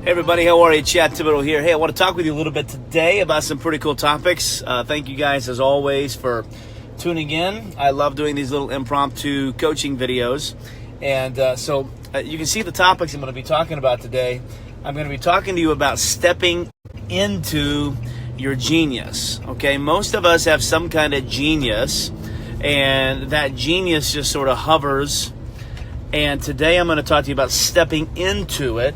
Hey everybody, how are you? Chad Thibodeaux here. Hey, I want to talk with you a little bit today about some pretty cool topics. Thank you guys as always for tuning in. I love doing these little impromptu coaching videos. And so you can see the topics I'm going to be talking about today. I'm going to be talking to you about stepping into your genius. Okay, most of us have some kind of genius, and that genius just sort of hovers. And today I'm going to talk to you about stepping into it,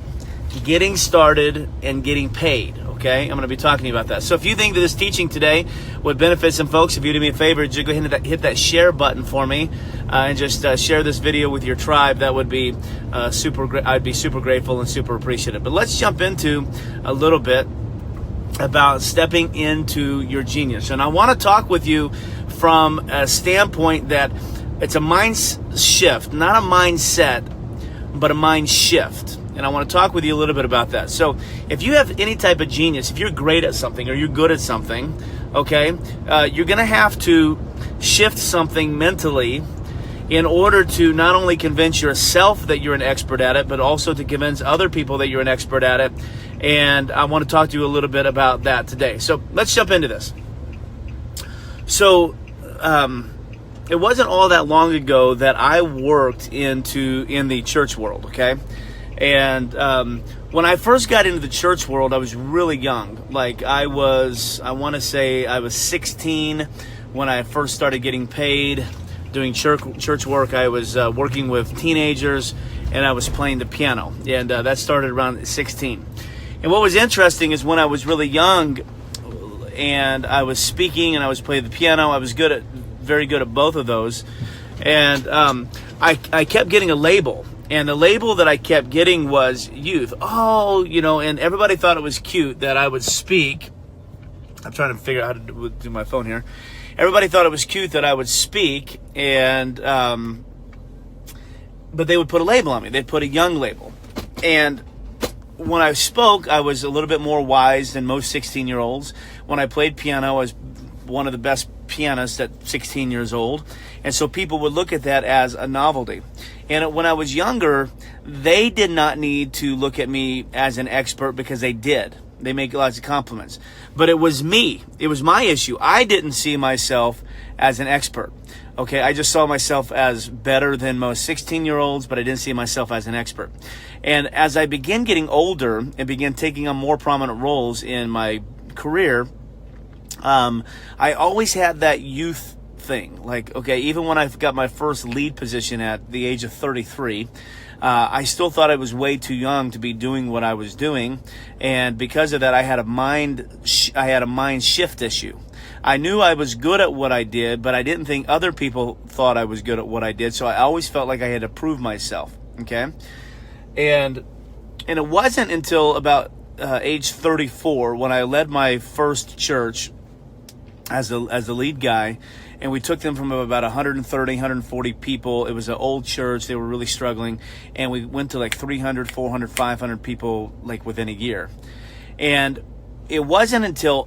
getting started, and getting paid. Okay, I'm going to be talking to you about that. So if you think that this teaching today would benefit some folks, if you do me a favor, just go ahead and hit that share button for me, and just share this video with your tribe. That would be I'd be super grateful and super appreciative. But let's jump into a little bit about stepping into your genius. And I want to talk with you from a standpoint that it's a mind shift, not a mindset, but a mind shift. And I want to talk with you a little bit about that. So if you have any type of genius, if you're great at something or you're good at something, okay, you're going to have to shift something mentally in order to not only convince yourself that you're an expert at it, but also to convince other people that you're an expert at it. And I want to talk to you a little bit about that today. So let's jump into this. So it wasn't all that long ago that I worked in the church world, okay? And when I first got into the church world, I was really young. Like I want to say I was 16 when I first started getting paid doing church work. I was working with teenagers, and I was playing the piano. And that started around 16. And what was interesting is when I was really young and I was speaking and I was playing the piano, I was very good at both of those. And I kept getting a label. And the label that I kept getting was youth. Oh, and everybody thought it was cute that I would speak. I'm trying to figure out how to do my phone here. Everybody thought it was cute that I would speak, and but they would put a label on me. They'd put a young label. And when I spoke, I was a little bit more wise than most 16-year-olds. When I played piano, I was one of the best pianists at 16 years old. And so people would look at that as a novelty. And when I was younger, they did not need to look at me as an expert because they did. They make lots of compliments. But it was me. It was my issue. I didn't see myself as an expert. Okay, I just saw myself as better than most 16-year-olds, but I didn't see myself as an expert. And as I began getting older and began taking on more prominent roles in my career, I always had that youth thing. Like, okay, even when I got my first lead position at the age of 33, I still thought I was way too young to be doing what I was doing. And because of that, I had a mind shift issue. I knew I was good at what I did, but I didn't think other people thought I was good at what I did. So I always felt like I had to prove myself. Okay. And it wasn't until about age 34 when I led my first church as the lead guy, and we took them from about 130, 140 people. It was an old church. They were really struggling, and we went to like 300, 400, 500 people like within a year. And it wasn't until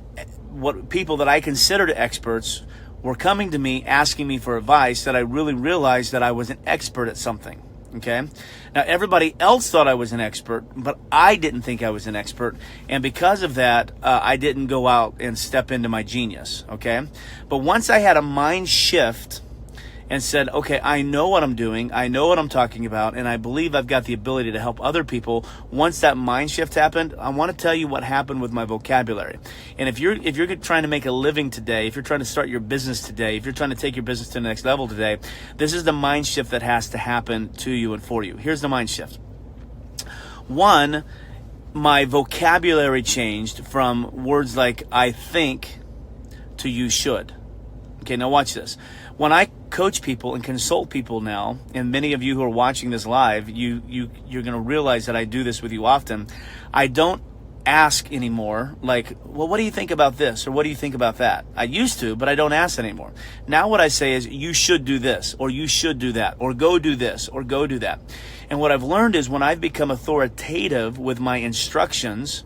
what people that I considered experts were coming to me asking me for advice that I really realized that I was an expert at something. Okay. Now everybody else thought I was an expert, but I didn't think I was an expert. And because of that, I didn't go out and step into my genius. Okay. But once I had a mind shift and said, okay, I know what I'm doing. I know what I'm talking about. And I believe I've got the ability to help other people. Once that mind shift happened, I want to tell you what happened with my vocabulary. And if you're trying to make a living today, if you're trying to start your business today, if you're trying to take your business to the next level today, this is the mind shift that has to happen to you and for you. Here's the mind shift. One, my vocabulary changed from words like I think to you should. Okay, now watch this. When I coach people and consult people now, and many of you who are watching this live, you're going to realize that I do this with you often. I don't ask anymore, like, well, what do you think about this? Or what do you think about that? I used to, but I don't ask anymore. Now what I say is, you should do this, or you should do that, or go do this, or go do that. And what I've learned is when I've become authoritative with my instructions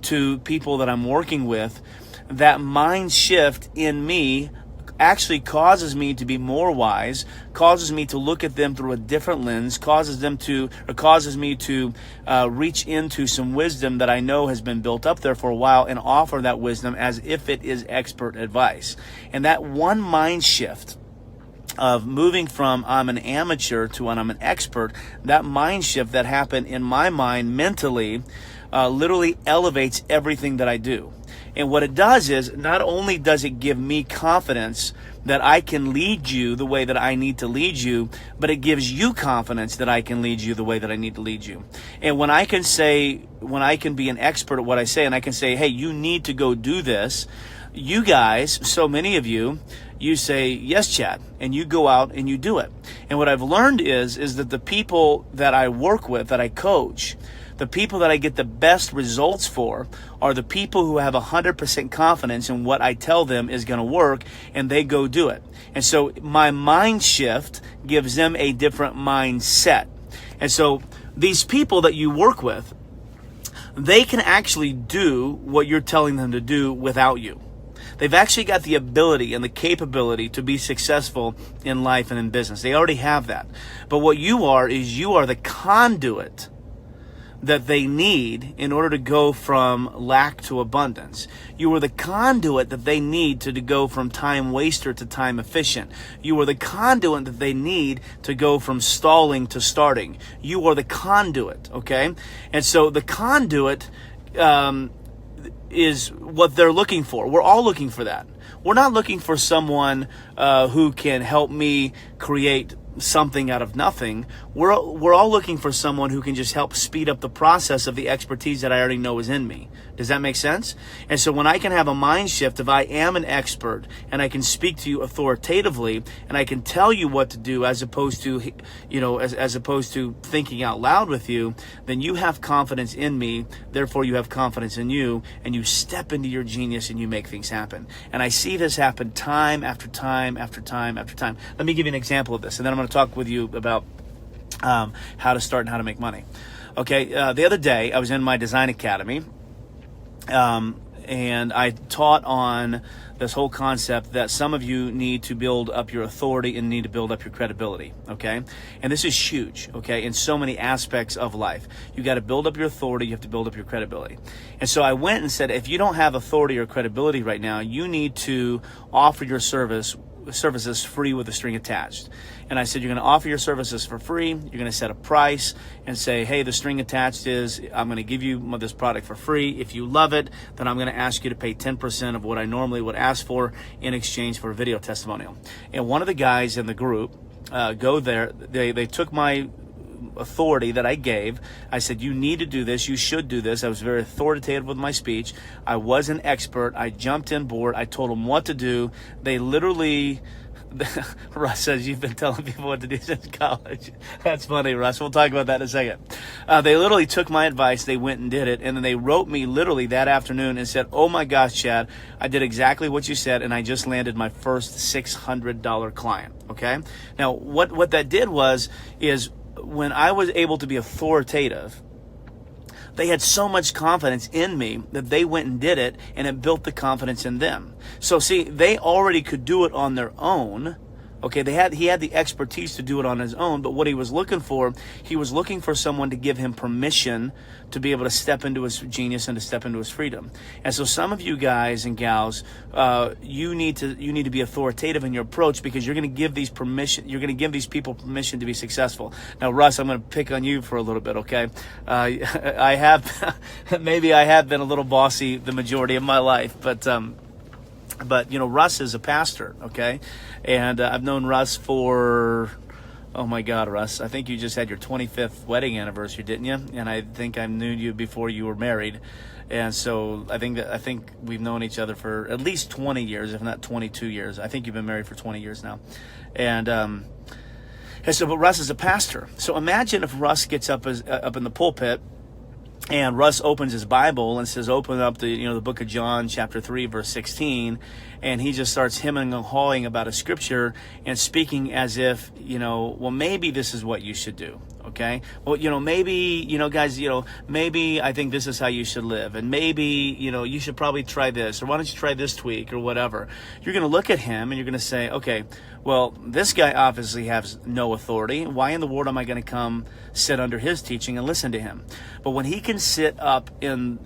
to people that I'm working with, that mind shift in me actually causes me to be more wise, causes me to look at them through a different lens, causes me to reach into some wisdom that I know has been built up there for a while and offer that wisdom as if it is expert advice. And that one mind shift of moving from I'm an amateur to when I'm an expert, that mind shift that happened in my mind mentally literally elevates everything that I do. And what it does is, not only does it give me confidence that I can lead you the way that I need to lead you, but it gives you confidence that I can lead you the way that I need to lead you. And when I can be an expert at what I say, and I can say, hey, you need to go do this, you guys, so many of you say, yes, Chad, and you go out and you do it. And what I've learned is that the people that I work with, that I coach, the people that I get the best results for are the people who have 100% confidence in what I tell them is going to work, and they go do it. And so my mind shift gives them a different mindset. And so these people that you work with, they can actually do what you're telling them to do without you. They've actually got the ability and the capability to be successful in life and in business. They already have that. But what you are the conduit that they need in order to go from lack to abundance. You are the conduit that they need to go from time waster to time efficient. You are the conduit that they need to go from stalling to starting. You are the conduit, okay? And so the conduit is what they're looking for. We're all looking for that. We're not looking for someone who can help me create something out of nothing. We're all looking for someone who can just help speed up the process of the expertise that I already know is in me. Does that make sense? And so when I can have a mind shift of I am an expert and I can speak to you authoritatively and I can tell you what to do as opposed to, as opposed to thinking out loud with you, then you have confidence in me. Therefore, you have confidence in you, and you step into your genius and you make things happen. And I see this happen time after time after time after time. Let me give you an example of this, and then I'm going to talk with you about how to start and how to make money. Okay, the other day I was in my design academy, and I taught on this whole concept that some of you need to build up your authority and need to build up your credibility, okay? And this is huge, okay, in so many aspects of life. You got to build up your authority, you have to build up your credibility. And so I went and said, if you don't have authority or credibility right now, you need to offer your services free with a string attached. And I said, you're going to offer your services for free. You're going to set a price and say, hey, the string attached is, I'm going to give you this product for free. If you love it, then I'm going to ask you to pay 10% of what I normally would ask for in exchange for a video testimonial. And one of the guys in the group, they took my authority that I gave. I said, you need to do this. You should do this. I was very authoritative with my speech. I was an expert. I jumped in board. I told them what to do. They literally... Russ says, you've been telling people what to do since college. That's funny, Russ. We'll talk about that in a second. They literally took my advice. They went and did it. And then they wrote me literally that afternoon and said, oh my gosh, Chad, I did exactly what you said, and I just landed my first $600 client. Okay? Now, what that did is when I was able to be authoritative, they had so much confidence in me that they went and did it, and it built the confidence in them. So see, they already could do it on their own. Okay, he had the expertise to do it on his own, but what he was looking for someone to give him permission to be able to step into his genius and to step into his freedom. And so some of you guys and gals, you need to be authoritative in your approach, because you're going to give these people permission to be successful. Now, Russ, I'm going to pick on you for a little bit, okay? I have been a little bossy the majority of my life, but Russ is a pastor, okay? And I've known Russ for, oh my God, Russ, I think you just had your 25th wedding anniversary, didn't you? And I think I knew you before you were married. And so I think we've known each other for at least 20 years, if not 22 years. I think you've been married for 20 years now. And so, but Russ is a pastor. So imagine if Russ gets up in the pulpit, and Russ opens his Bible and says, open up the book of John, chapter 3, verse 16. And he just starts hemming and hawing about a scripture and speaking as if, well, maybe this is what you should do. Okay. Well, maybe, guys, maybe I think this is how you should live. And maybe, you should probably try this, or why don't you try this tweak or whatever. You're going to look at him and you're going to say, okay, well, this guy obviously has no authority. Why in the world am I going to come sit under his teaching and listen to him? But when he can stand up in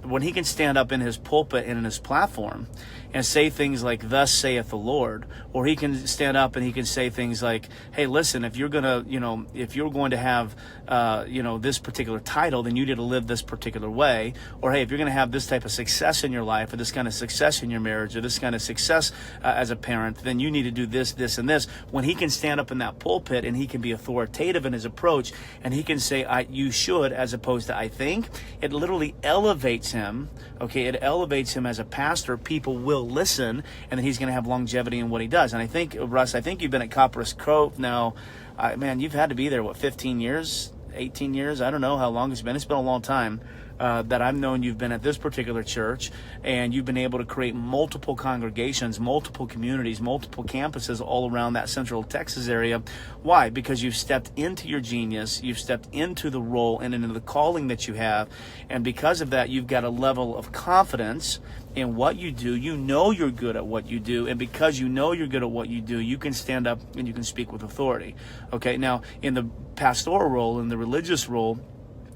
his pulpit and in his platform and say things like, thus saith the Lord, or he can stand up and he can say things like, hey, listen, if you're going to have, this particular title, then you need to live this particular way. Or, hey, if you're going to have this type of success in your life, or this kind of success in your marriage, or this kind of success as a parent, then you need to do this, this, and this. When he can stand up in that pulpit and he can be authoritative in his approach, and he can say, you should, as opposed to I think, it literally elevates him. Okay, it elevates him as a pastor. People will listen, and then he's going to have longevity in what he does. And I think, Russ, you've been at Copperas Cove now. Man, you've had to be there, 15 years, 18 years? I don't know how long it's been. It's been a long time that I've known you've been at this particular church, and you've been able to create multiple congregations, multiple communities, multiple campuses all around that Central Texas area. Why? Because you've stepped into your genius, you've stepped into the role and into the calling that you have, and because of that, you've got a level of confidence in what you do. You know you're good at what you do, and because you know you're good at what you do, you can stand up and you can speak with authority. Okay, now in the pastoral role, in the religious role,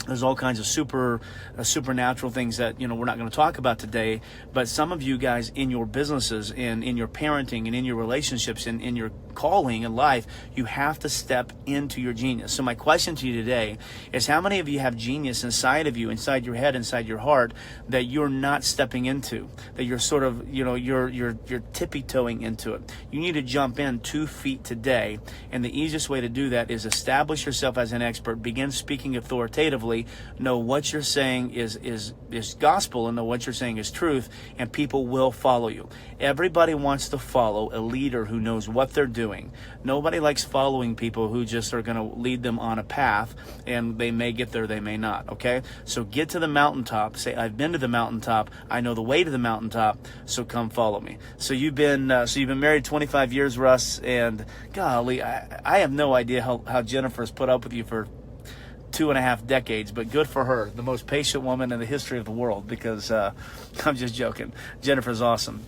there's all kinds of supernatural things that we're not going to talk about today. But some of you guys in your businesses and in your parenting and in your relationships and in your calling in life, you have to step into your genius. So my question to you today is, how many of you have genius inside of you, inside your head, inside your heart, that you're not stepping into, that you're sort of you're tippy-toeing into it? You need to jump in 2 feet today, and the easiest way to do that is establish yourself as an expert, begin speaking authoritatively. Know what you're saying is gospel, and know what you're saying is truth, and people will follow you. Everybody wants to follow a leader who knows what they're doing. Nobody likes following people who just are going to lead them on a path, and they may get there, they may not. Okay, so get to the mountaintop. Say, I've been to the mountaintop. I know the way to the mountaintop. So come follow me. So you've been married 25 years, Russ, and golly, I have no idea how Jennifer's put up with you for 2.5 decades, but good for her. The most patient woman in the history of the world, because I'm just joking. Jennifer's awesome.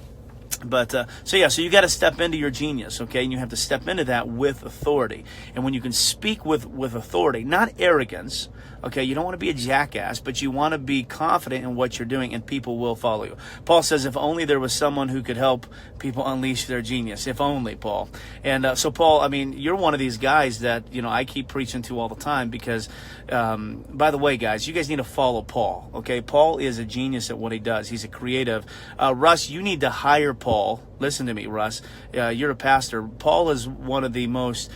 But so you got to step into your genius, okay? And you have to step into that with authority. And when you can speak with authority, not arrogance, okay? You don't want to be a jackass, but you want to be confident in what you're doing, and people will follow you. Paul says, if only there was someone who could help people unleash their genius. If only, Paul. And so, Paul, I mean, you're one of these guys that, I keep preaching to all the time, because, by the way, guys, you guys need to follow Paul, okay? Paul is a genius at what he does. He's a creative. Russ, you need to hire Paul. Listen to me, Russ. You're a pastor. Paul is one of the most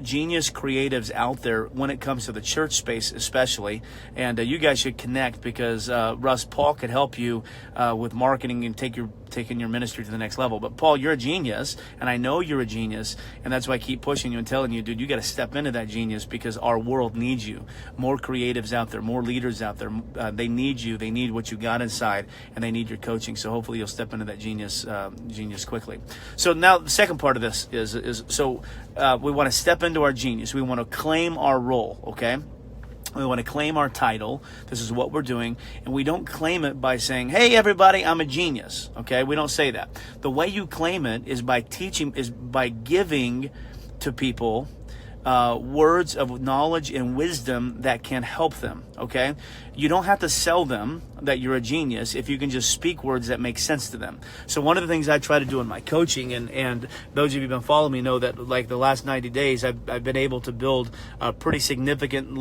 genius creatives out there when it comes to the church space, especially. And you guys should connect, because Russ, Paul could help you with marketing and taking your ministry to the next level. But Paul, you're a genius, and I know you're a genius, and that's why I keep pushing you and telling you, dude, you got to step into that genius, because our world needs you. More creatives out there, more leaders out there. They need you. They need what you got inside, and they need your coaching. So hopefully you'll step into that genius quickly. So now the second part of this is we want to step into our genius. We want to claim our role, okay? We want to claim our title. This is what we're doing. And we don't claim it by saying, hey, everybody, I'm a genius. Okay? We don't say that. The way you claim it is by giving to people words of knowledge and wisdom that can help them. Okay? You don't have to sell them that you're a genius if you can just speak words that make sense to them. So one of the things I try to do in my coaching, and those of you who've been following me know that, like, the last 90 days, I've been able to build a pretty significant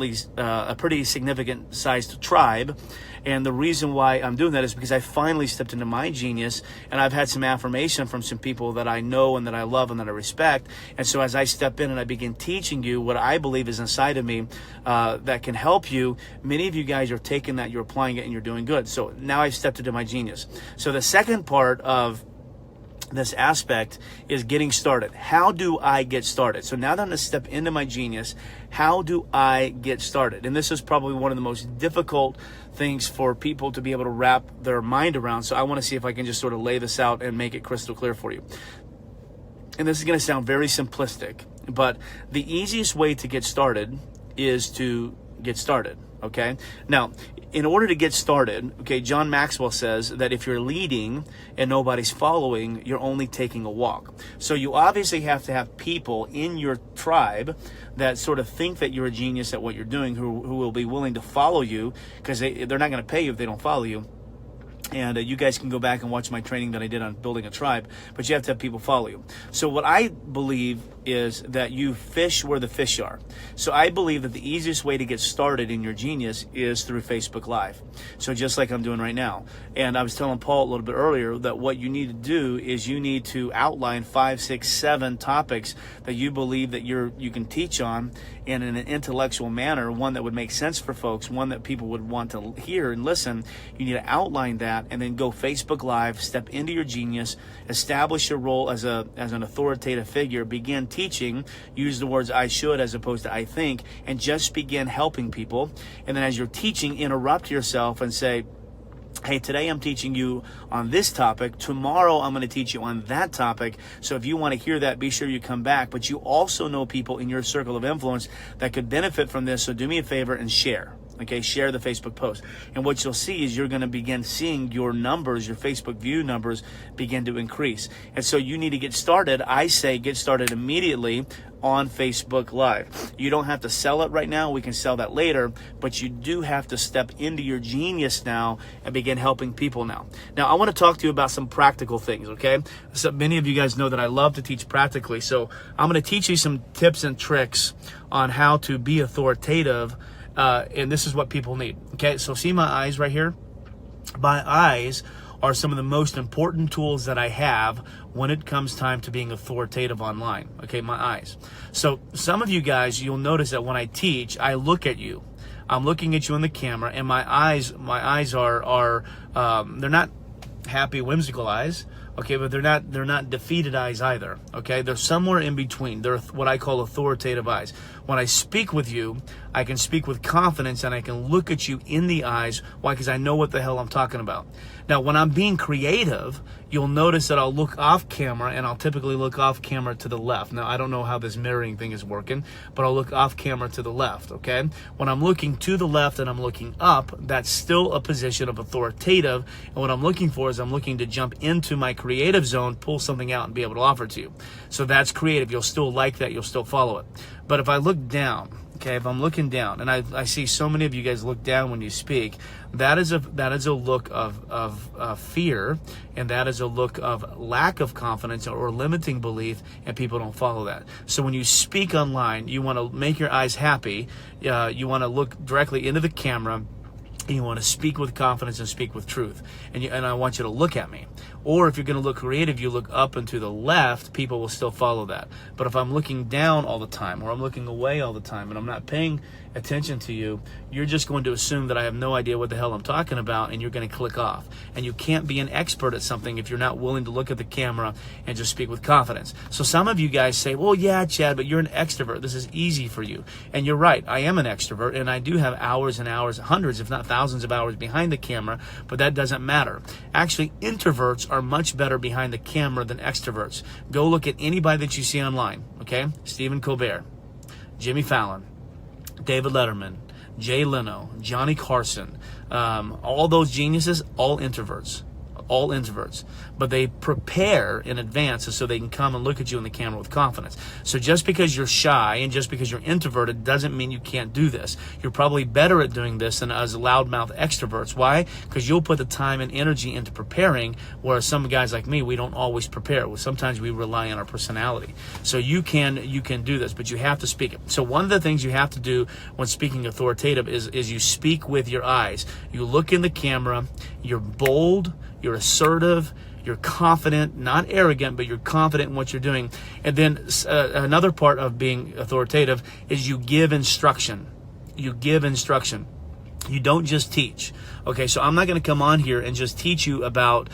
sized tribe. And the reason why I'm doing that is because I finally stepped into my genius, and I've had some affirmation from some people that I know and that I love and that I respect. And so as I step in and I begin teaching you what I believe is inside of me that can help you, many of you guys are taking that, you're applying it, and you're doing good. So now I've stepped into my genius. So the second part of this aspect is getting started. How do I get started? So now that I'm going to step into my genius, how do I get started? And this is probably one of the most difficult things for people to be able to wrap their mind around. So I want to see if I can just sort of lay this out and make it crystal clear for you. And this is going to sound very simplistic, but the easiest way to get started is to get started, okay? Now, in order to get started, okay, John Maxwell says that if you're leading and nobody's following, you're only taking a walk. So you obviously have to have people in your tribe that sort of think that you're a genius at what you're doing, who will be willing to follow you, because they're not going to pay you if they don't follow you. And you guys can go back and watch my training that I did on building a tribe, but you have to have people follow you. So what I believe is that you fish where the fish are. So I believe that the easiest way to get started in your genius is through Facebook Live. So just like I'm doing right now. And I was telling Paul a little bit earlier that what you need to do is you need to outline 5, 6, 7 topics that you believe that you can teach on in an intellectual manner, one that would make sense for folks, one that people would want to hear and listen. You need to outline that and then go Facebook Live, step into your genius, establish your role as an authoritative figure, begin teaching, use the words I should as opposed to I think, and just begin helping people. And then as you're teaching, interrupt yourself and say, hey, today I'm teaching you on this topic. Tomorrow I'm going to teach you on that topic. So if you want to hear that, be sure you come back. But you also know people in your circle of influence that could benefit from this. So do me a favor and share. Okay, share the Facebook post. And what you'll see is you're going to begin seeing your numbers, your Facebook view numbers begin to increase. And so you need to get started. I say get started immediately on Facebook Live. You don't have to sell it right now. We can sell that later, but you do have to step into your genius now and begin helping people now. Now, I want to talk to you about some practical things, okay? So many of you guys know that I love to teach practically. So I'm going to teach you some tips and tricks on how to be authoritative. And this is what people need. Okay, so see my eyes right here? My eyes are some of the most important tools that I have when it comes time to being authoritative online. Okay, my eyes. So some of you guys, you'll notice that when I teach, I look at you. I'm looking at you in the camera, and my eyes are they're not happy, whimsical eyes. Okay, but they're not defeated eyes either. Okay, they're somewhere in between. They're what I call authoritative eyes. When I speak with you, I can speak with confidence and I can look at you in the eyes. Why? Because I know what the hell I'm talking about. Now, when I'm being creative, you'll notice that I'll look off camera, and I'll typically look off camera to the left. Now, I don't know how this mirroring thing is working, but I'll look off camera to the left, okay? When I'm looking to the left and I'm looking up, that's still a position of authoritative, and what I'm looking for is I'm looking to jump into my creative zone, pull something out, and be able to offer it to you. So that's creative. You'll still like that. You'll still follow it. But if I look down, okay, if I'm looking down, and I see so many of you guys look down when you speak, that is a look of fear, and that is a look of lack of confidence or limiting belief, and people don't follow that. So when you speak online, you want to make your eyes happy. You want to look directly into the camera. You want to speak with confidence and speak with truth. And I want you to look at me. Or if you're going to look creative, you look up and to the left, people will still follow that. But if I'm looking down all the time, or I'm looking away all the time, and I'm not paying attention to you, you're just going to assume that I have no idea what the hell I'm talking about, and you're going to click off. And you can't be an expert at something if you're not willing to look at the camera and just speak with confidence. So some of you guys say, well, yeah, Chad, but you're an extrovert. This is easy for you. And you're right. I am an extrovert, and I do have hours and hours, hundreds, if not thousands of hours behind the camera, but that doesn't matter. Actually, introverts are much better behind the camera than extroverts. Go look at anybody that you see online, okay? Stephen Colbert, Jimmy Fallon, David Letterman, Jay Leno, Johnny Carson, all those geniuses, all introverts. But they prepare in advance so they can come and look at you in the camera with confidence. So just because you're shy and just because you're introverted doesn't mean you can't do this. You're probably better at doing this than as loudmouth extroverts. Why? Because you'll put the time and energy into preparing, whereas some guys like me, we don't always prepare. Sometimes we rely on our personality. So you can do this, but you have to speak it. So one of the things you have to do when speaking authoritative is you speak with your eyes. You look in the camera, you're bold, you're assertive, you're confident, not arrogant, but you're confident in what you're doing. And then another part of being authoritative is you give instruction. You give instruction. You don't just teach. Okay, so I'm not going to come on here and just teach you about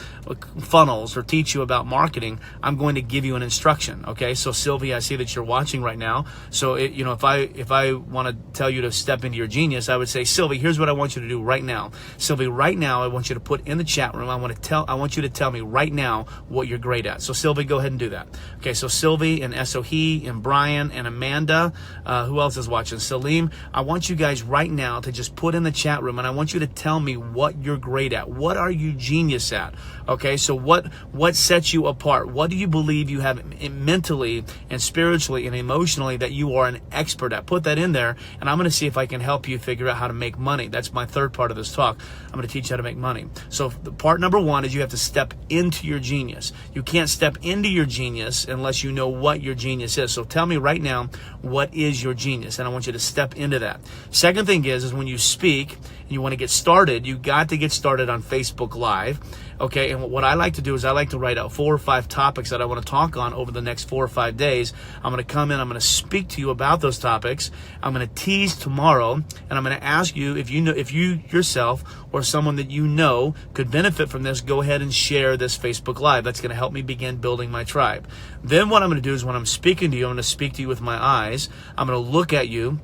funnels or teach you about marketing. I'm going to give you an instruction. Okay, so Sylvie, I see that you're watching right now. So if I want to tell you to step into your genius, I would say, Sylvie, here's what I want you to do right now. Sylvie, right now, I want you to put in the chat room. I want you to tell me right now what you're great at. So Sylvie, go ahead and do that. Okay, so Sylvie and Sohi and Brian and Amanda, who else is watching? Salim, I want you guys right now to just put in the chat room, and I want you to tell me what you're great at. What are you genius at? Okay, so what sets you apart? What do you believe you have mentally and spiritually and emotionally that you are an expert at? Put that in there, and I'm going to see if I can help you figure out how to make money. That's my third part of this talk. I'm going to teach you how to make money. So the part number one is you have to step into your genius. You can't step into your genius unless you know what your genius is. So tell me right now, what is your genius? And I want you to step into that. Second thing is when you speak and you want to get started, you got to get started on Facebook Live. Okay, and what I like to do is I like to write out 4 or 5 topics that I want to talk on over the next 4 or 5 days. I'm going to come in, I'm going to speak to you about those topics. I'm going to tease tomorrow, and I'm going to ask you if you yourself or someone that you know could benefit from this, go ahead and share this Facebook Live. That's going to help me begin building my tribe. Then what I'm going to do is when I'm speaking to you, I'm going to speak to you with my eyes. I'm going to look at you.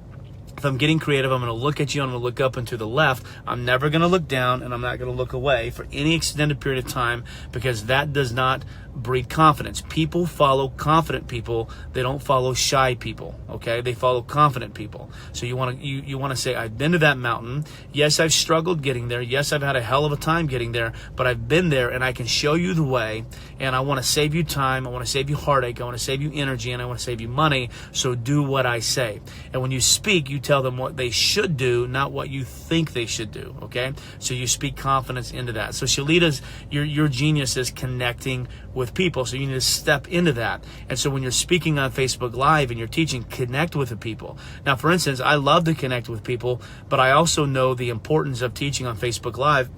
If I'm getting creative, I'm going to look at you, I'm going to look up and to the left. I'm never going to look down, and I'm not going to look away for any extended period of time, because that does not breed confidence. People follow confident people. They don't follow shy people, okay? They follow confident people. So you want to say, I've been to that mountain. Yes, I've struggled getting there. Yes, I've had a hell of a time getting there, but I've been there, and I can show you the way, and I want to save you time. I want to save you heartache. I want to save you energy, and I want to save you money, so do what I say. And when you speak, you tell them what they should do, not what you think they should do, okay? So you speak confidence into that. So Shalita's, your genius is connecting with people, so you need to step into that. And so when you're speaking on Facebook Live and you're teaching, connect with the people. Now, for instance, I love to connect with people, but I also know the importance of teaching on Facebook Live.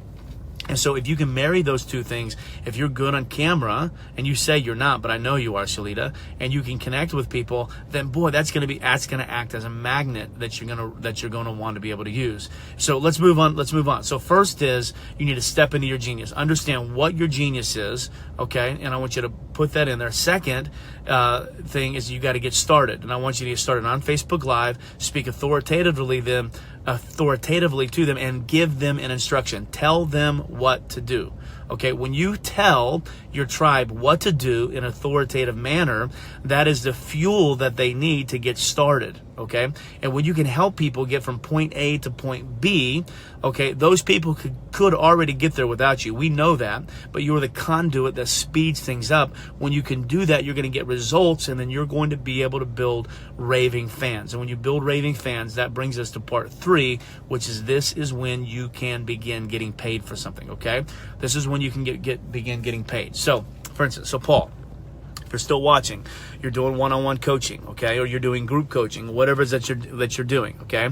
And so if you can marry those two things, if you're good on camera, and you say you're not, but I know you are, Shalita, and you can connect with people, then boy, that's going to act as a magnet that you're going to want to be able to use. So let's move on. So first is you need to step into your genius. Understand what your genius is, okay? And I want you to put that in there. Second thing is you got to get started, and I want you to get started on Facebook Live, speak authoritatively to them, and give them an instruction. Tell them what to do. Okay, when you tell your tribe what to do in an authoritative manner, that is the fuel that they need to get started. Okay, and when you can help people get from point A to point B, okay, those people could already get there without you. We know that, but you're the conduit that speeds things up. When you can do that, you're going to get results, and then you're going to be able to build raving fans. And when you build raving fans, that brings us to part 3, which is this is when you can begin getting paid for something. Okay, this is when you can begin getting paid. So, for instance, Paul, if you're still watching, you're doing one-on-one coaching, okay, or you're doing group coaching, whatever it is that you're doing, okay,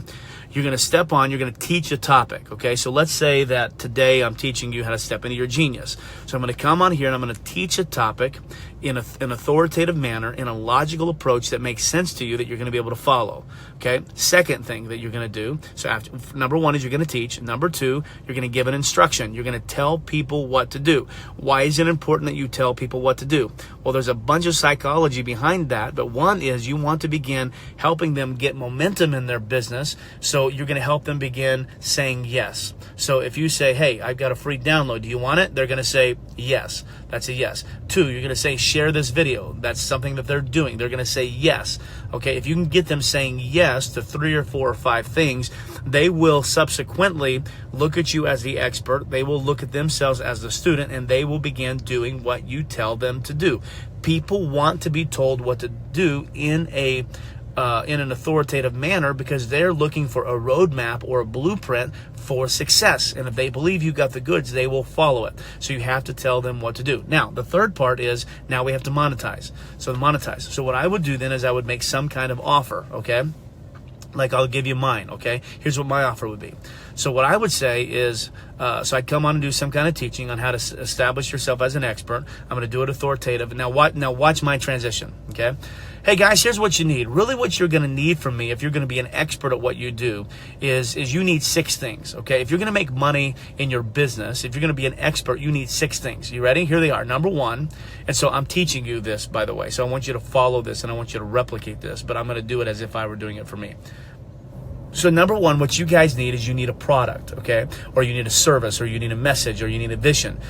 you're going to step on, you're going to teach a topic, okay? So let's say that today I'm teaching you how to step into your genius. So I'm going to come on here and I'm going to teach a topic in an authoritative manner, in a logical approach that makes sense to you, that you're going to be able to follow, okay? Second thing that you're going to do, so number 1 is you're going to teach. Number 2, you're going to give an instruction. You're going to tell people what to do. Why is it important that you tell people what to do? Well, there's a bunch of psychology behind that, but one is you want to begin helping them get momentum in their business, so you're going to help them begin saying yes. So if you say, hey, I've got a free download, do you want it? They're going to say yes. That's a yes. 2, you're going to say, share this video. That's something that they're doing. They're going to say yes. Okay, if you can get them saying yes to 3 or 4 or 5 things, they will subsequently look at you as the expert. They will look at themselves as the student, and they will begin doing what you tell them to do. People want to be told what to do in an authoritative manner, because they're looking for a roadmap or a blueprint for success. And if they believe you got the goods, they will follow it. So you have to tell them what to do. Now, the third part is now we have to monetize. So what I would do then is I would make some kind of offer, okay? Like I'll give you mine, okay? Here's what my offer would be. So what I would say is, so I'd come on and do some kind of teaching on how to establish yourself as an expert. I'm going to do it authoritative. Now watch my transition, okay? Hey guys, here's what you need. Really what you're going to need from me if you're going to be an expert at what you do is you need 6 things, okay? If you're going to make money in your business, if you're going to be an expert, you need 6 things. You ready? Here they are. Number 1, and so I'm teaching you this, by the way, so I want you to follow this and I want you to replicate this, but I'm going to do it as if I were doing it for me. So number 1, what you guys need is you need a product, okay? Or you need a service, or you need a message, or you need a vision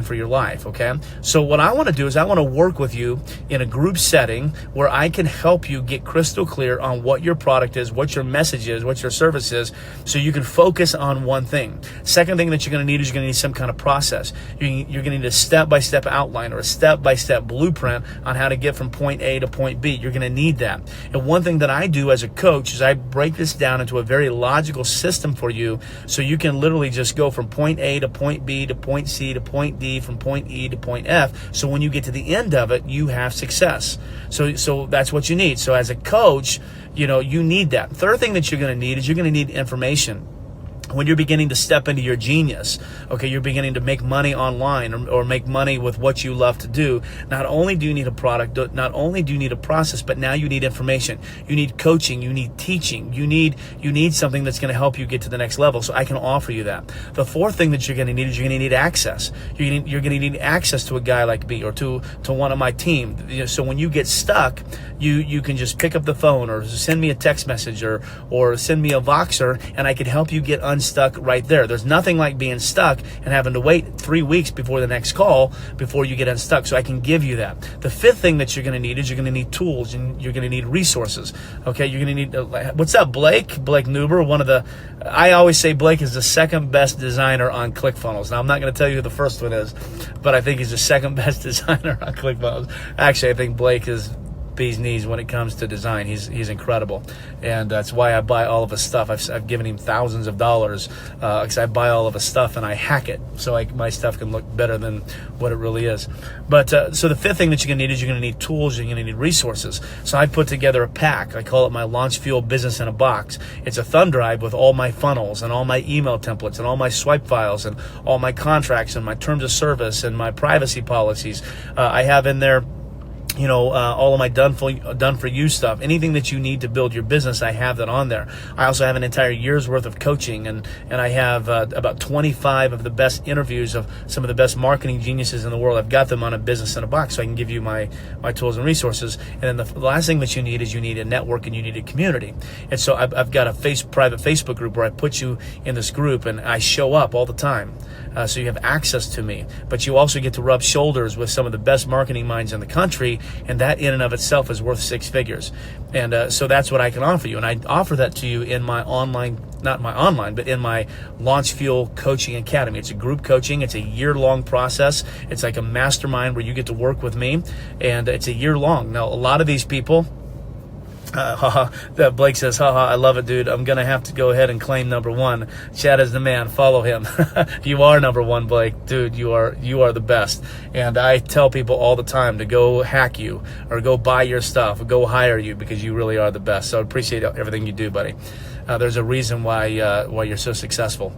for your life, okay? So what I want to do is I want to work with you in a group setting where I can help you get crystal clear on what your product is, what your message is, what your service is, so you can focus on one thing. Second thing that you're going to need is you're going to need some kind of process. You're going to need a step-by-step outline or a step-by-step blueprint on how to get from point A to point B. You're going to need that. And one thing that I do as a coach is I break this down into a very logical system for you, so you can literally just go from point A to point B to point C to point D, from point E to point F, so when you get to the end of it, you have success. So that's what you need. So as a coach, you need that. Third thing that you're going to need is you're going to need information. When you're beginning to step into your genius, okay, you're beginning to make money online or make money with what you love to do, not only do you need a product, not only do you need a process, but now you need information. You need coaching, you need teaching, you need something that's going to help you get to the next level, so I can offer you that. The fourth thing that you're going to need is you're going to need access. You're going to need access to a guy like me or to one of my team. So when you get stuck, you can just pick up the phone or send me a text message or send me a Voxer, and I can help you get unstuck right there. There's nothing like being stuck and having to wait 3 weeks before the next call before you get unstuck. So I can give you that. The fifth thing that you're going to need is you're going to need tools and you're going to need resources. Okay, you're going to need, what's up, Blake? Blake Nuber, I always say Blake is the second best designer on ClickFunnels. Now, I'm not going to tell you who the first one is, but I think he's the second best designer on ClickFunnels. Actually, I think Blake is bee's knees when it comes to design. He's incredible, and that's why I buy all of his stuff. I've given him thousands of dollars because I buy all of his stuff and I hack it so my stuff can look better than what it really is. But so the fifth thing that you're going to need is you're going to need tools, you're going to need resources. So I put together a pack. I call it my Launch Fuel Business in a Box. It's a thumb drive with all my funnels and all my email templates and all my swipe files and all my contracts and my terms of service and my privacy policies. I have in there all of my done for you stuff. Anything that you need to build your business, I have that on there. I also have an entire year's worth of coaching, and I have about 25 of the best interviews of some of the best marketing geniuses in the world. I've got them on a Business in a Box, so I can give you my tools and resources. And then the last thing that you need is you need a network and you need a community. And so I've got a private Facebook group where I put you in this group, and I show up all the time. So you have access to me, but you also get to rub shoulders with some of the best marketing minds in the country, and that in and of itself is worth 6 figures. And so that's what I can offer you, and I offer that to you in my but in my Launch Fuel Coaching Academy. It's a group coaching. It's a year-long process. It's like a mastermind where you get to work with me, and it's a year long. Now, a lot of these people, Blake says, I love it, dude. I'm going to have to go ahead and claim number 1. Chad is the man. Follow him. You are number 1, Blake. Dude, you are the best. And I tell people all the time to go hack you or go buy your stuff or go hire you because you really are the best. So I appreciate everything you do, buddy. There's a reason why you're so successful.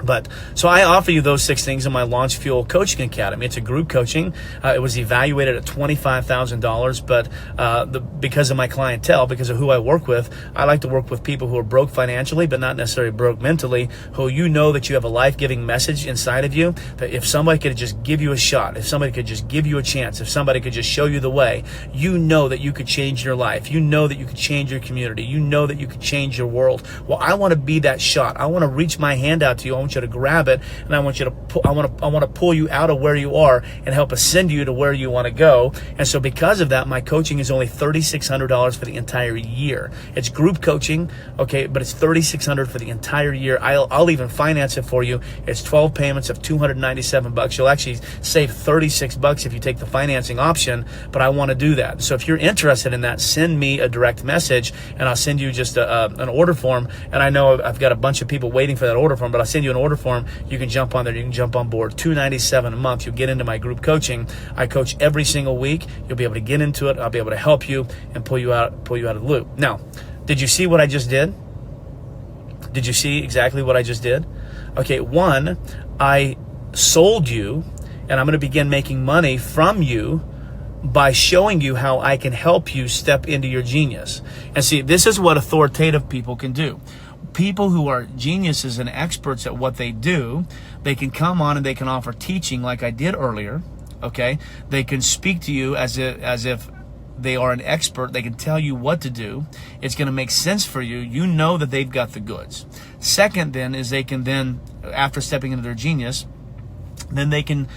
But so I offer you those 6 things in my Launch Fuel Coaching Academy. It's a group coaching. It was evaluated at $25,000, but because of my clientele, because of who I work with, I like to work with people who are broke financially, but not necessarily broke mentally, who that you have a life-giving message inside of you, that if somebody could just give you a shot, if somebody could just give you a chance, if somebody could just show you the way, that you could change your life. That you could change your community. That you could change your world. Well, I want to be that shot. I want to reach my hand out to you. I want you to grab it, and I want to pull you out of where you are and help ascend you to where you want to go. And so because of that, my coaching is only $3,600 for the entire year. It's group coaching, okay, but it's $3,600 for the entire year. I'll even finance it for you. It's 12 payments of $297. You'll actually save $36 if you take the financing option, but I want to do that. So if you're interested in that, send me a direct message, and I'll send you just an order form. And I know I've got a bunch of people waiting for that order form, but I'll send you an order form. You can jump on there. You can jump on board. $297 a month. You'll get into my group coaching. I coach every single week. You'll be able to get into it. I'll be able to help you and pull you out of the loop. Now, did you see what I just did? Did you see exactly what I just did? Okay, one, I sold you, and I'm going to begin making money from you by showing you how I can help you step into your genius. And see, this is what authoritative people can do. People who are geniuses and experts at what they do, they can come on and they can offer teaching like I did earlier, okay? They can speak to you as if they are an expert. They can tell you what to do. It's going to make sense for you. You know that they've got the goods. Second then is they can then, after stepping into their genius, then they can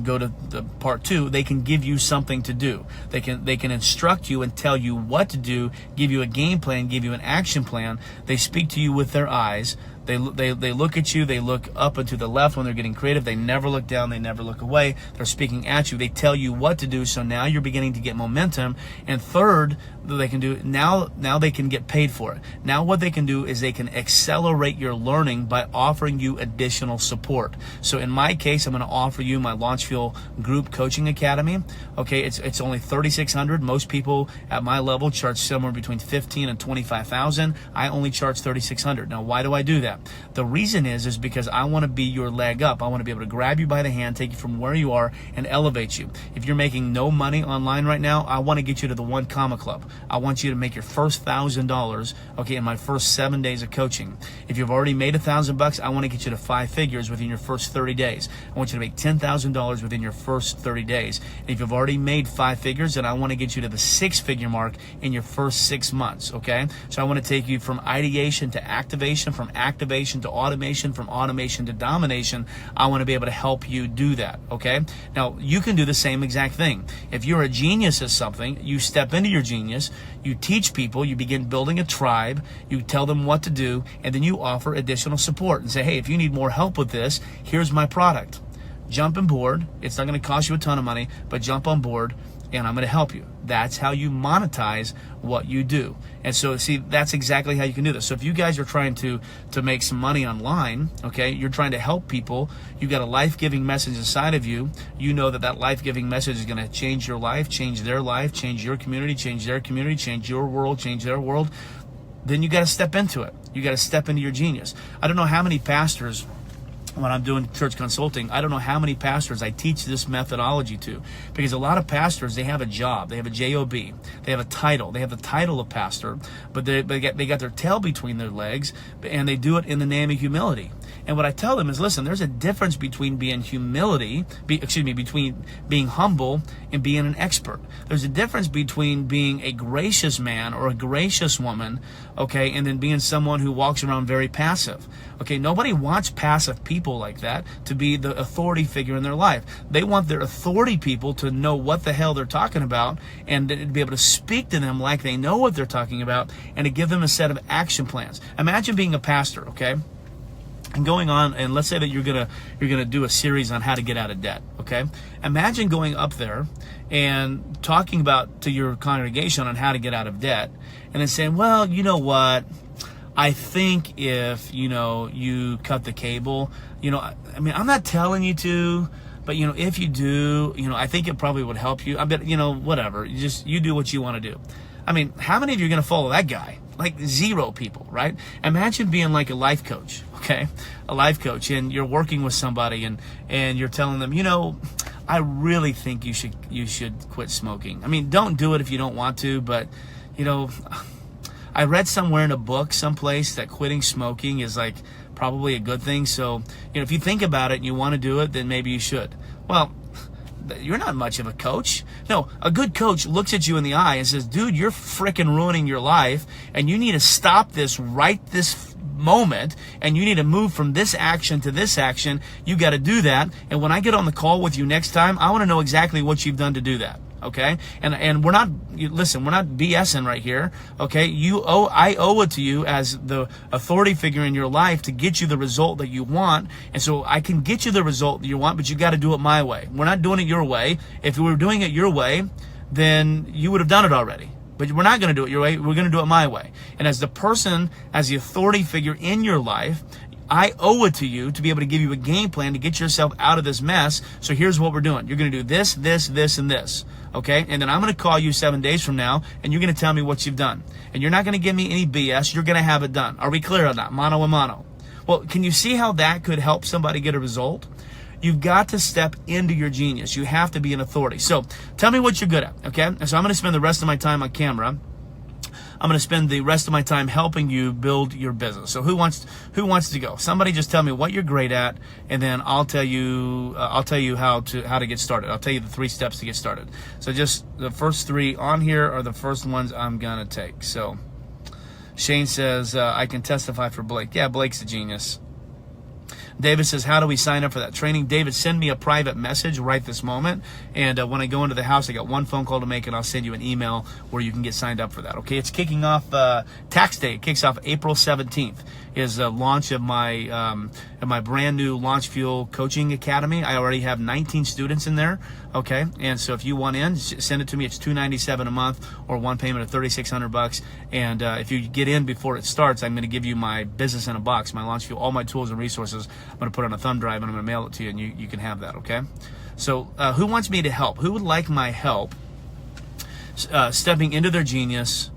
go to the part two. They can give you something to do. They can instruct you and tell you what to do, give you a game plan, give you an action plan. They speak to you with their eyes. They look at you. They look up and to the left when they're getting creative. They never look down. They never look away. They're speaking at you. They tell you what to do. So now you're beginning to get momentum. And third, they can do now they can get paid for it. Now what they can do is they can accelerate your learning by offering you additional support. So in my case, I'm going to offer you my Launch Fuel Group Coaching Academy. Okay, it's only $3,600. Most people at my level charge somewhere between $15,000 and $25,000. I only charge $3,600. Now, why do I do that? The reason is because I want to be your leg up. I want to be able to grab you by the hand, take you from where you are, and elevate you. If you're making no money online right now, I want to get you to the One Comma Club. I want you to make your first $1,000, okay, in my first 7 days of coaching. If you've already made $1,000, I want to get you to 5 figures within your first 30 days. I want you to make $10,000 within your first 30 days. And if you've already made 5 figures, then I want to get you to the 6-figure mark in your first 6 months, okay? So I want to take you from ideation to activation, from activation to automation, from automation to domination. I want to be able to help you do that, okay? Now, you can do the same exact thing. If you're a genius at something, you step into your genius, you teach people, you begin building a tribe, you tell them what to do, and then you offer additional support and say, hey, if you need more help with this, here's my product. Jump on board. It's not going to cost you a ton of money, but jump on board and I'm going to help you. That's how you monetize what you do. And so, see, that's exactly how you can do this. So if you guys are trying to make some money online, okay, you're trying to help people, you got a life-giving message inside of you, you know that life-giving message is going to change your life, change their life, change your community, change their community, change your world, change their world, then you got to step into it. You got to step into your genius. I don't know how many pastors, when I'm doing church consulting, I don't know how many pastors I teach this methodology to, because a lot of pastors, they have a job, they have a job, they have a title, they have the title of pastor, but they got their tail between their legs, and they do it in the name of humility. And what I tell them is, listen, there's a difference between being between being humble and being an expert. There's a difference between being a gracious man or a gracious woman, okay, and then being someone who walks around very passive. Okay, nobody wants passive people like that to be the authority figure in their life. They want their authority people to know what the hell they're talking about and to be able to speak to them like they know what they're talking about and to give them a set of action plans. Imagine being a pastor, okay? And going on, and let's say that you're gonna do a series on how to get out of debt, okay? Imagine going up there and talking about to your congregation on how to get out of debt, and then saying, well, you know what? I think if, you cut the cable, I mean, I'm not telling you to, but, if you do, I think it probably would help you. I bet, whatever. You do what you want to do. I mean, how many of you are going to follow that guy? Like 0 people, right? Imagine being like a life coach, okay? A life coach, and you're working with somebody and you're telling them, I really think you should quit smoking. I mean, don't do it if you don't want to, but, I read somewhere in a book someplace that quitting smoking is like probably a good thing. So, if you think about it and you want to do it, then maybe you should. Well, you're not much of a coach. No, a good coach looks at you in the eye and says, dude, you're freaking ruining your life and you need to stop this right this moment and you need to move from this action to this action. You got to do that. And when I get on the call with you next time, I want to know exactly what you've done to do that. Okay, and we're not BSing right here. Okay, I owe it to you as the authority figure in your life to get you the result that you want, and so I can get you the result that you want, but you got to do it my way. We're not doing it your way. If we were doing it your way, then you would have done it already. But we're not going to do it your way. We're going to do it my way. And as the person, as the authority figure in your life, I owe it to you to be able to give you a game plan to get yourself out of this mess. So here's what we're doing. You're going to do this, this, this, and this. okay? And then I'm going to call you 7 days from now, and you're going to tell me what you've done. And you're not going to give me any BS. You're going to have it done. Are we clear on that? Mano a mano. Well, can you see how that could help somebody get a result? You've got to step into your genius. You have to be an authority. So tell me what you're good at, okay? And so I'm going to spend the rest of my time on camera. I'm going to spend the rest of my time helping you build your business. So who wants to go? Somebody just tell me what you're great at, and then I'll tell you how to get started. I'll tell you the 3 steps to get started. So just the first 3 on here are the first ones I'm going to take. So Shane says, I can testify for Blake. Yeah, Blake's a genius. David says, how do we sign up for that training? David, send me a private message right this moment. And when I go into the house, I got 1 phone call to make, and I'll send you an email where you can get signed up for that. Okay, it's kicking off tax day. It kicks off April 17th. Is the launch of my brand new Launch Fuel Coaching Academy. I already have 19 students in there. Okay, and so if you want in, send it to me. It's $297 a month, or one payment of $3,600. And if you get in before it starts, I'm going to give you my business in a box, my Launch Fuel, all my tools and resources. I'm going to put it on a thumb drive, and I'm going to mail it to you, and you can have that. Okay, so who wants me to help? Who would like my help stepping into their genius,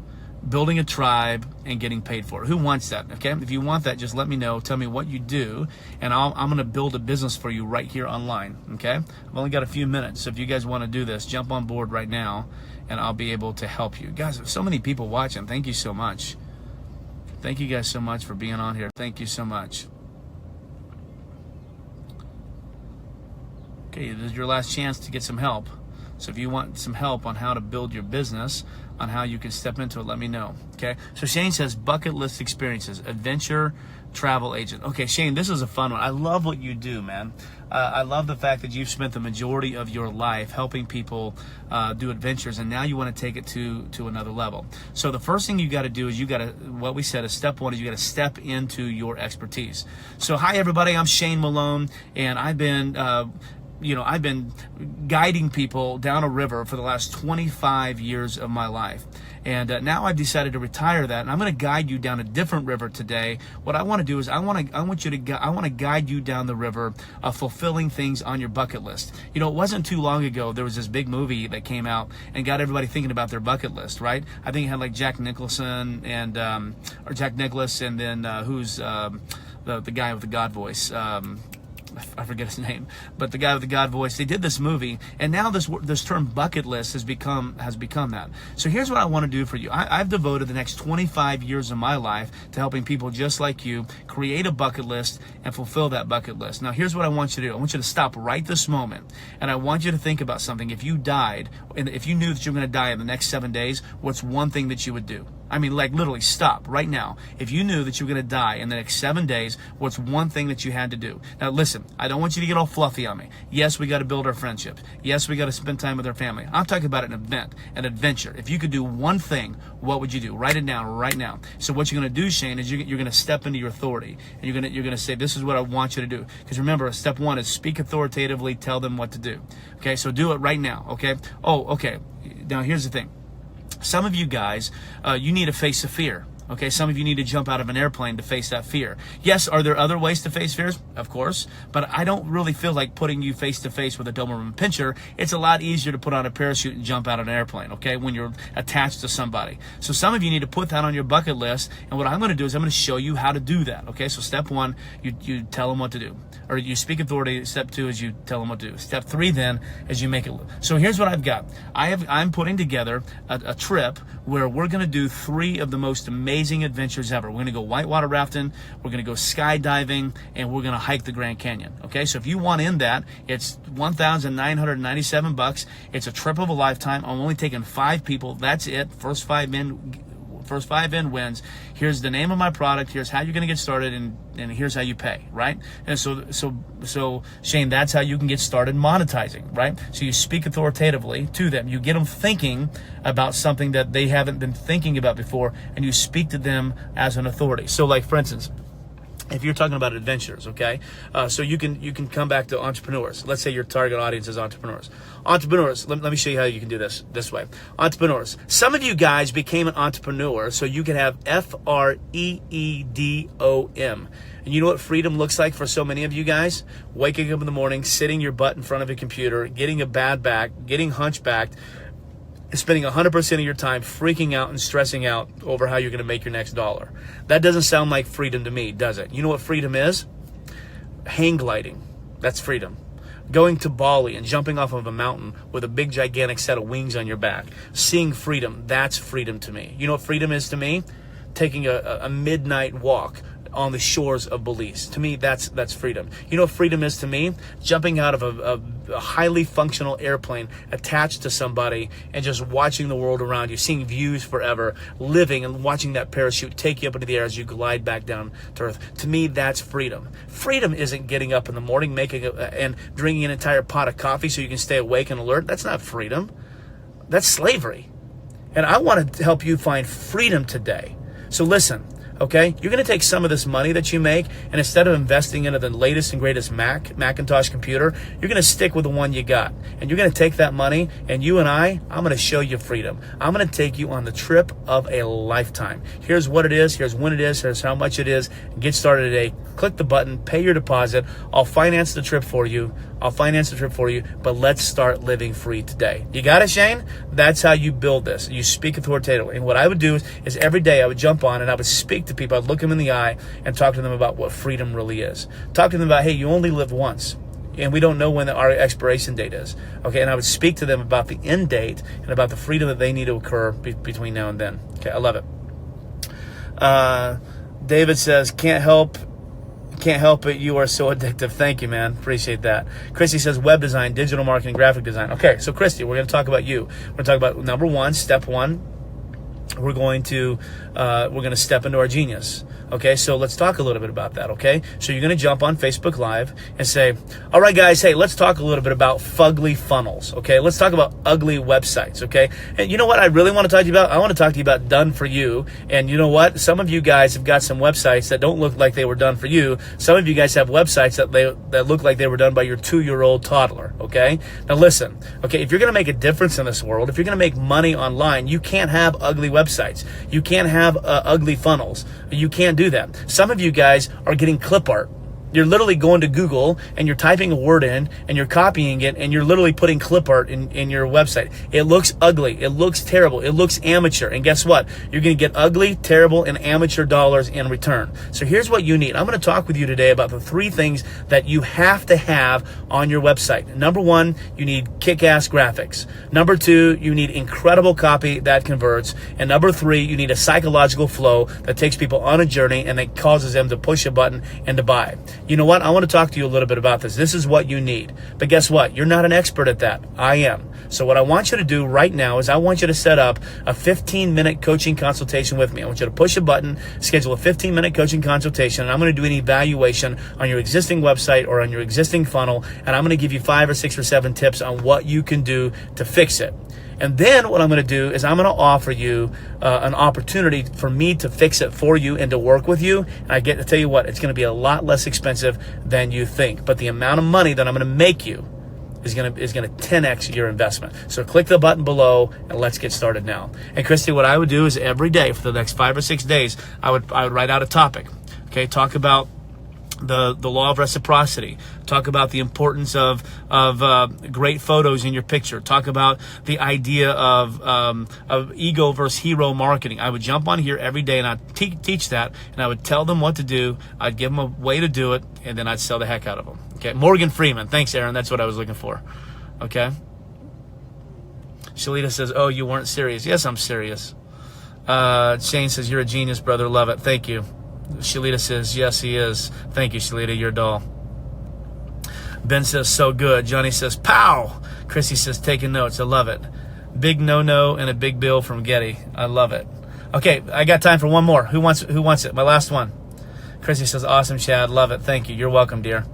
building a tribe, and getting paid for it? Who wants that? Okay, if you want that, just let me know. Tell me what you do, and I'm going to build a business for you right here online. Okay, I've only got a few minutes, so if you guys want to do this, jump on board right now, and I'll be able to help you. Guys, there's so many people watching. Thank you so much. Thank you guys so much for being on here. Thank you so much. Okay, this is your last chance to get some help. So if you want some help on how to build your business, on how you can step into it, let me know. Okay, so Shane says bucket list experiences, adventure travel agent. Okay, Shane, this is a fun one. I love what you do, man. I love the fact that you've spent the majority of your life helping people do adventures, and now you want to take it to another level. So the first thing you got to do is what we said is step 1 is you got to step into your expertise. So hi everybody, I'm Shane Malone, and I've been guiding people down a river for the last 25 years of my life. And now I've decided to retire that, and I'm going to guide you down a different river today. What I want to do is I want to guide you down the river of fulfilling things on your bucket list. You know, it wasn't too long ago there was this big movie that came out and got everybody thinking about their bucket list, right? I think it had like Jack Nicholson and Jack Nicklaus, and then who's the guy with the God voice. I forget his name, but the guy with the God voice. They did this movie, and now this term bucket list has become that. So here's what I want to do for you. I've devoted the next 25 years of my life to helping people just like you create a bucket list and fulfill that bucket list. Now here's what I want you to do. I want you to stop right this moment, and I want you to think about something. If you died, and if you knew that you were going to die in the next 7 days, what's one thing that you would do? I mean, like literally stop right now. If you knew that you were going to die in the next 7 days, what's one thing that you had to do? Now listen, I don't want you to get all fluffy on me. Yes, we got to build our friendships. Yes, we got to spend time with our family. I'm talking about an event, an adventure. If you could do one thing, what would you do? Write it down right now. So what you're going to do, Shane, is you're going to step into your authority, and you're going to say, this is what I want you to do. Because remember, step 1 is speak authoritatively, tell them what to do. Okay, so do it right now. Okay. Oh, okay. Now here's the thing. Some of you guys, you need to face a fear. Okay, some of you need to jump out of an airplane to face that fear. Yes, are there other ways to face fears? Of course, but I don't really feel like putting you face to face with a Doberman Pinscher. It's a lot easier to put on a parachute and jump out of an airplane, okay, when you're attached to somebody. So some of you need to put that on your bucket list, and what I'm going to do is I'm going to show you how to do that, okay? So step 1, you tell them what to do, or you speak authority. Step 2 is you tell them what to do. Step 3 then is you make it. So here's what I've got. I'm putting together a trip where we're going to do 3 of the most amazing adventures ever. We're going to go whitewater rafting, we're going to go skydiving, and we're going to hike the Grand Canyon. Okay, so if you want in that, it's $1,997. It's a trip of a lifetime. I'm only taking 5 people. That's it. First five in wins. Here's the name of my product. Here's how you're going to get started, and here's how you pay, right? And so Shane, that's how you can get started monetizing, right? So you speak authoritatively to them. You get them thinking about something that they haven't been thinking about before, and you speak to them as an authority. So like, for instance, if you're talking about adventures, okay, so you can come back to entrepreneurs. Let's say your target audience is entrepreneurs. Entrepreneurs, let me show you how you can do this way. Entrepreneurs. Some of you guys became an entrepreneur so you can have FREEDOM. And you know what freedom looks like for so many of you guys? Waking up in the morning, sitting your butt in front of a computer, getting a bad back, getting hunchbacked, spending 100% of your time freaking out and stressing out over how you're going to make your next dollar. That doesn't sound like freedom to me, does it? You know what freedom is? Hang gliding. That's freedom. Going to Bali and jumping off of a mountain with a big gigantic set of wings on your back. Seeing freedom. That's freedom to me. You know what freedom is to me? Taking a midnight walk on the shores of Belize. To me, that's freedom. You know what freedom is to me? Jumping out of a highly functional airplane attached to somebody and just watching the world around you, seeing views forever, living and watching that parachute take you up into the air as you glide back down to earth. To me, that's freedom. Freedom isn't getting up in the morning, and drinking an entire pot of coffee so you can stay awake and alert. That's not freedom. That's slavery. And I want to help you find freedom today. So listen. Okay, you're going to take some of this money that you make, and instead of investing into the latest and greatest Macintosh computer, you're going to stick with the one you got. And you're going to take that money, and I'm going to show you freedom. I'm going to take you on the trip of a lifetime. Here's what it is. Here's when it is. Here's how much it is. Get started today. Click the button. Pay your deposit. I'll finance the trip for you. But let's start living free today. You got it, Shane? That's how you build this. You speak authoritatively. And what I would do is every day I would jump on and I would speak to people. I'd look them in the eye and talk to them about what freedom really is. Talk to them about, hey, you only live once. And we don't know when our expiration date is. Okay, and I would speak to them about the end date and about the freedom that they need to occur between now and then. Okay, I love it. David says, can't help it. You are so addictive. Thank you, man. Appreciate that. Christy says web design, digital marketing, graphic design. Okay, so Christy, we're going to talk about you. We're going to talk about number one, step one. We're going to step into our genius. Okay, so let's talk a little bit about that, okay? So you're going to jump on Facebook Live and say, all right, guys, hey, let's talk a little bit about fugly funnels, okay? Let's talk about ugly websites, okay? And you know what I really want to talk to you about? I want to talk to you about done for you. And you know what? Some of you guys have got some websites that don't look like they were done for you. Some of you guys have websites that look like they were done by your 2-year-old toddler, okay? Now listen, okay, if you're going to make a difference in this world, if you're going to make money online, you can't have ugly websites. You can't have ugly funnels. You can't do that. Some of you guys are getting clip art. You're literally going to Google and you're typing a word in and you're copying it and you're literally putting clip art in your website. It looks ugly. It looks terrible. It looks amateur. And guess what? You're going to get ugly, terrible, and amateur dollars in return. So here's what you need. I'm going to talk with you today about the 3 things that you have to have on your website. Number 1, you need kick-ass graphics. Number 2, you need incredible copy that converts. And number 3, you need a psychological flow that takes people on a journey and that causes them to push a button and to buy. You know what? I want to talk to you a little bit about this. This is what you need. But guess what? You're not an expert at that. I am. So what I want you to do right now is I want you to set up a 15-minute coaching consultation with me. I want you to push a button, schedule a 15-minute coaching consultation, and I'm going to do an evaluation on your existing website or on your existing funnel, and I'm going to give you 5 or 6 or 7 tips on what you can do to fix it. And then what I'm going to do is I'm going to offer you an opportunity for me to fix it for you and to work with you. And I get to tell you what, it's going to be a lot less expensive than you think. But the amount of money that I'm going to make you is going to 10x your investment. So click the button below and let's get started now. And Christy, what I would do is every day for the next 5 or 6 days, I would write out a topic. Okay, talk about the law of reciprocity. Talk about the importance of great photos in your picture. Talk about the idea of ego versus hero marketing. I would jump on here every day and I'd teach that, and I would tell them what to do. I'd give them a way to do it, and then I'd sell the heck out of them. Okay, Morgan Freeman. Thanks, Aaron. That's what I was looking for. Okay. Shalita says, "Oh, you weren't serious." Yes, I'm serious. Shane says, "You're a genius, brother. Love it. Thank you." Shalita says, "Yes, he is." Thank you, Shalita. You're a doll. Ben says, "So good." Johnny says, "Pow!" Chrissy says, "Taking notes." I love it. Big no-no and a big bill from Getty. I love it. Okay, I got time for one more. Who wants it? My last one. Chrissy says, "Awesome, Chad. Love it. Thank you. You're welcome, dear.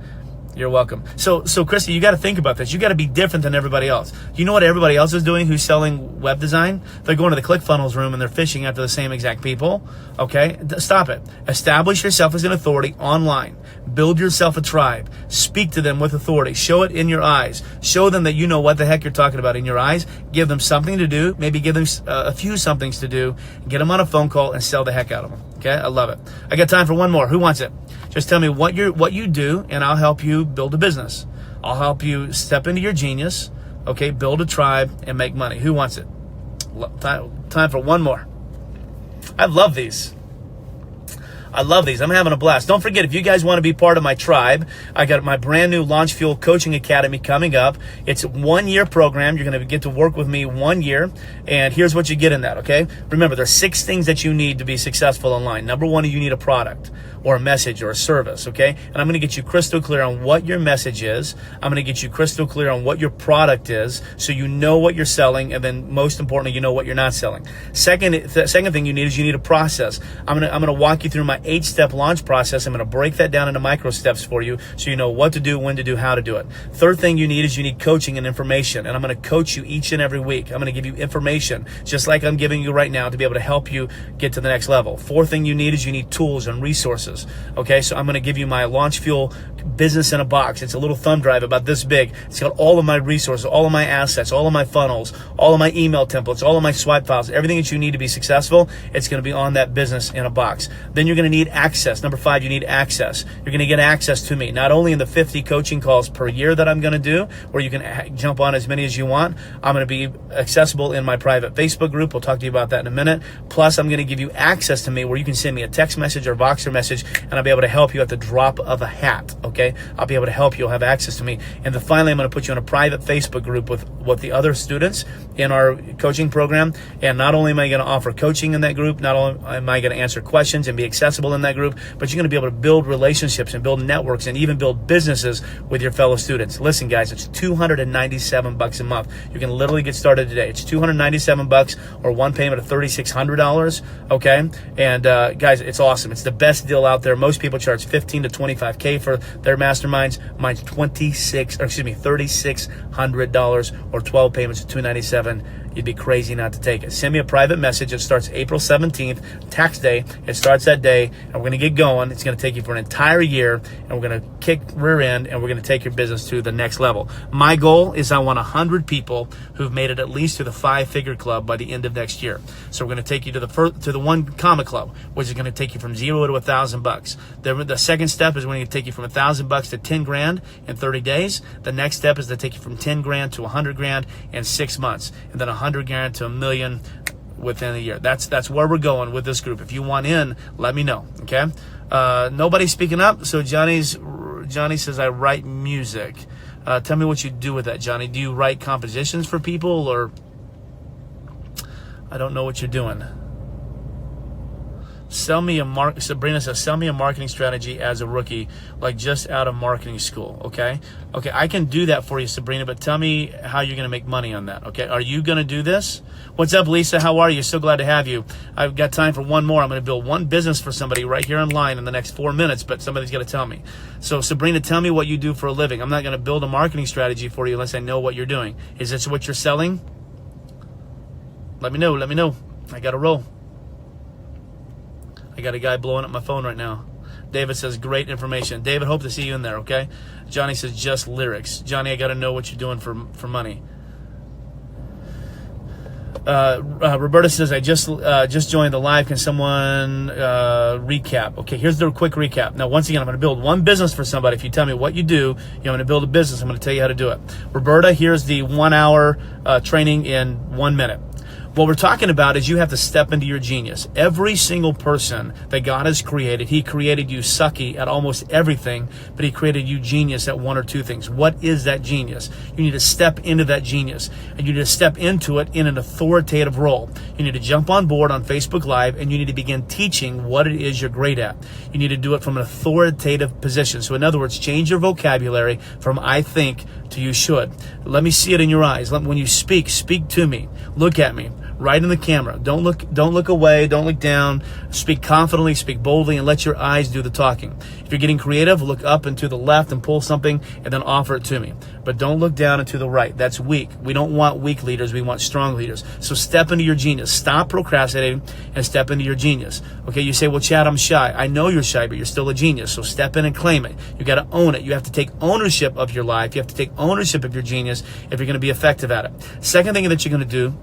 You're welcome." So Christy, you got to think about this. You got to be different than everybody else. You know what everybody else is doing who's selling web design? They're going to the ClickFunnels room and they're fishing after the same exact people. Okay? Stop it. Establish yourself as an authority online. Build yourself a tribe. Speak to them with authority. Show it in your eyes. Show them that you know what the heck you're talking about in your eyes. Give them something to do. Maybe give them a few somethings to do. Get them on a phone call and sell the heck out of them. Okay? I love it. I got time for one more. Who wants it? Just tell me what you do, and I'll help you build a business. I'll help you step into your genius, okay, build a tribe, and make money. Who wants it? Time for one more. I love these. I'm having a blast. Don't forget, if you guys want to be part of my tribe, I got my brand new Launch Fuel Coaching Academy coming up. It's a 1-year program. You're going to get to work with me 1 year. And here's what you get in that, okay? Remember, there's 6 things that you need to be successful online. Number 1, you need a product or a message or a service, okay? And I'm going to get you crystal clear on what your message is. I'm going to get you crystal clear on what your product is, so you know what you're selling, and then most importantly, you know what you're not selling. Second thing you need is you need a process. I'm going to walk you through my 8-step launch process. I'm going to break that down into micro steps for you, so you know what to do, when to do, how to do it. Third thing you need is you need coaching and information, and I'm going to coach you each and every week. I'm going to give you information, just like I'm giving you right now, to be able to help you get to the next level. Fourth thing you need is you need tools and resources. Okay, so I'm going to give you my Launch Fuel Business in a Box. It's a little thumb drive about this big. It's got all of my resources, all of my assets, all of my funnels, all of my email templates, all of my swipe files, everything that you need to be successful. It's going to be on that Business in a Box. Then you're going to need access. Number 5, you need access. You're going to get access to me, not only in the 50 coaching calls per year that I'm going to do, where you can jump on as many as you want. I'm going to be accessible in my private Facebook group. We'll talk to you about that in a minute. Plus, I'm going to give you access to me where you can send me a text message or Voxer message, and I'll be able to help you at the drop of a hat, okay? I'll be able to help you. You'll have access to me. And then finally, I'm going to put you in a private Facebook group with the other students in our coaching program. And not only am I going to offer coaching in that group, not only am I going to answer questions and be accessible in that group, but you're going to be able to build relationships and build networks and even build businesses with your fellow students. Listen, guys, it's $297 a month. You can literally get started today. It's $297 or one payment of $3,600, okay? And guys, it's awesome. It's the best deal out there. Most people charge $15,000 to $25,000 for their masterminds. Mine's $3,600 or 12 payments of $297. You'd be crazy not to take it. Send me a private message. It starts April 17th, tax day. It starts that day, and we're going to get going. It's going to take you for an entire year, and we're going to kick rear end, and we're going to take your business to the next level. My goal is I want 100 people who've made it at least to the 5-figure club by the end of next year. So we're going to take you to the 1 comma club, which is going to take you from $0 to $1,000. The second step is going to take you from $1,000 to 10 grand in 30 days. The next step is to take you from 10 grand to 100 grand in 6 months, and then 100 grand to $1 million within a year. That's where we're going with this group. If you want in, let me know. Okay. Nobody's speaking up. So Johnny says, I write music. Tell me what you do with that, Johnny. Do you write compositions for people, or I don't know what you're doing. Sabrina says, sell me a marketing strategy as a rookie, like just out of marketing school. Okay, I can do that for you, Sabrina, but tell me how you're going to make money on that. Okay, are you going to do this? What's up, Lisa? How are you? So glad to have you. I've got time for one more. I'm going to build one business for somebody right here online in the next 4 minutes, but somebody's got to tell me. So Sabrina, tell me what you do for a living. I'm not going to build a marketing strategy for you unless I know what you're doing. Is this what you're selling? Let me know. I got to roll. I got a guy blowing up my phone right now. David says, great information. David, hope to see you in there, okay? Johnny says, just lyrics. Johnny, I got to know what you're doing for money. Roberta says, I just joined the live. Can someone recap? Okay, here's the quick recap. Now, once again, I'm going to build one business for somebody. If you tell me what you do, I'm going to build a business. I'm going to tell you how to do it. Roberta, here's the 1 hour training in 1 minute. What we're talking about is you have to step into your genius. Every single person that God has created, He created you sucky at almost everything, but He created you genius at 1 or 2 things. What is that genius? You need to step into that genius, and you need to step into it in an authoritative role. You need to jump on board on Facebook Live, and you need to begin teaching what it is you're great at. You need to do it from an authoritative position. So in other words, change your vocabulary from I think to you should. Let me see it in your eyes. When you speak to me. Look at me. Right in the camera. Don't look away. Don't look down. Speak confidently, speak boldly, and let your eyes do the talking. If you're getting creative, look up and to the left and pull something and then offer it to me. But don't look down and to the right. That's weak. We don't want weak leaders. We want strong leaders. So step into your genius. Stop procrastinating and step into your genius. Okay, you say, well, Chad, I'm shy. I know you're shy, but you're still a genius. So step in and claim it. You got to own it. You have to take ownership of your life. You have to take ownership of your genius if you're going to be effective at it. Second thing that you're going to do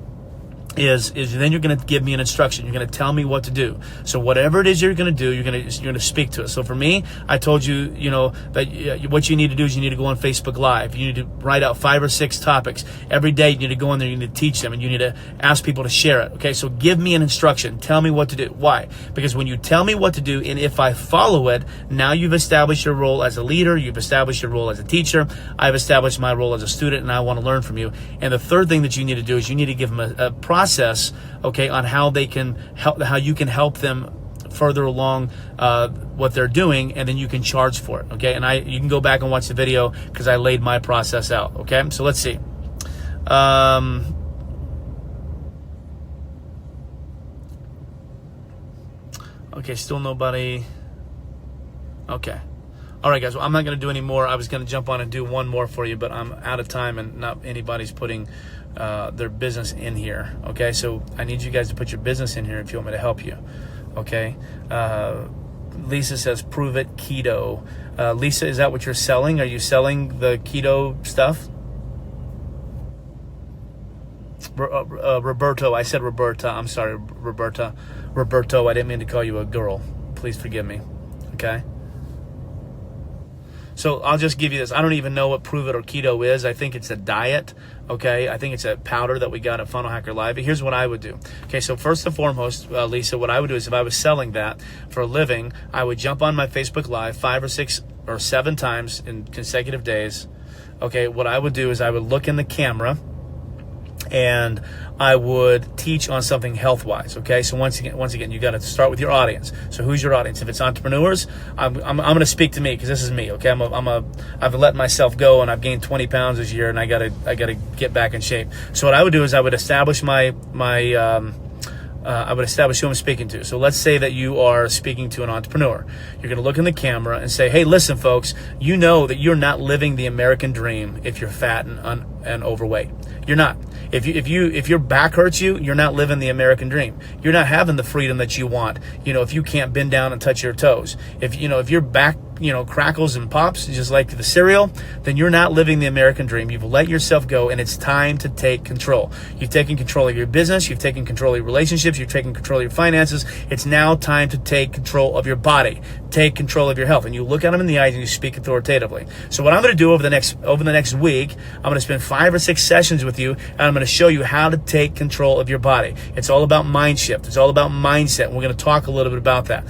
is then you're going to give me an instruction. You're going to tell me what to do. So whatever it is you're going to do, you're going to speak to it. So for me, I told you, that what you need to do is you need to go on Facebook Live. You need to write out 5 or 6 topics every day. You need to go in there. You need to teach them, and you need to ask people to share it. Okay, so give me an instruction. Tell me what to do. Why? Because when you tell me what to do, and if I follow it, now you've established your role as a leader. You've established your role as a teacher. I've established my role as a student, and I want to learn from you. And the third thing that you need to do is you need to give them a process, okay, on how they can help, how you can help them further along what they're doing, and then you can charge for it. Okay, and you can go back and watch the video because I laid my process out. Okay, so let's see. Okay, still nobody. Okay. All right, guys. Well, I'm not going to do any more. I was going to jump on and do one more for you, but I'm out of time, and not anybody's putting their business in here. Okay, so I need you guys to put your business in here if you want me to help you. Okay. Lisa says, prove it keto. Lisa, is that what you're selling? Are you selling the keto stuff? Roberto, I said Roberta. I'm sorry, Roberta. Roberto, I didn't mean to call you a girl. Please forgive me. Okay. So I'll just give you this. I don't even know what Prove It or Keto is. I think it's a diet, okay? I think it's a powder that we got at Funnel Hacker Live. But here's what I would do. Okay, so first and foremost, Lisa, what I would do is if I was selling that for a living, I would jump on my Facebook Live 5 or 6 or 7 times in consecutive days. Okay, what I would do is I would look in the camera and I would teach on something health-wise. Okay, so once again, you got to start with your audience. So who's your audience? If it's entrepreneurs, I'm going to speak to me because this is me. Okay, I've let myself go and I've gained 20 pounds this year, and I gotta get back in shape. So what I would do is I would establish I would establish who I'm speaking to. So let's say that you are speaking to an entrepreneur. You're going to look in the camera and say, hey, listen, folks, you know that you're not living the American dream if you're fat and overweight. You're not. If your back hurts you, you're not living the American dream. You're not having the freedom that you want. If you can't bend down and touch your toes. If your back, crackles and pops just like the cereal, then you're not living the American dream. You've let yourself go, and it's time to take control. You've taken control of your business. You've taken control of your relationships. You've taken control of your finances. It's now time to take control of your body. Take control of your health. And you look at them in the eyes and you speak authoritatively. So what I'm going to do over the next week, I'm going to spend 5 or 6 sessions with you, and I'm going to show you how to take control of your body. It's all about mind shift. It's all about mindset. And we're going to talk a little bit about that.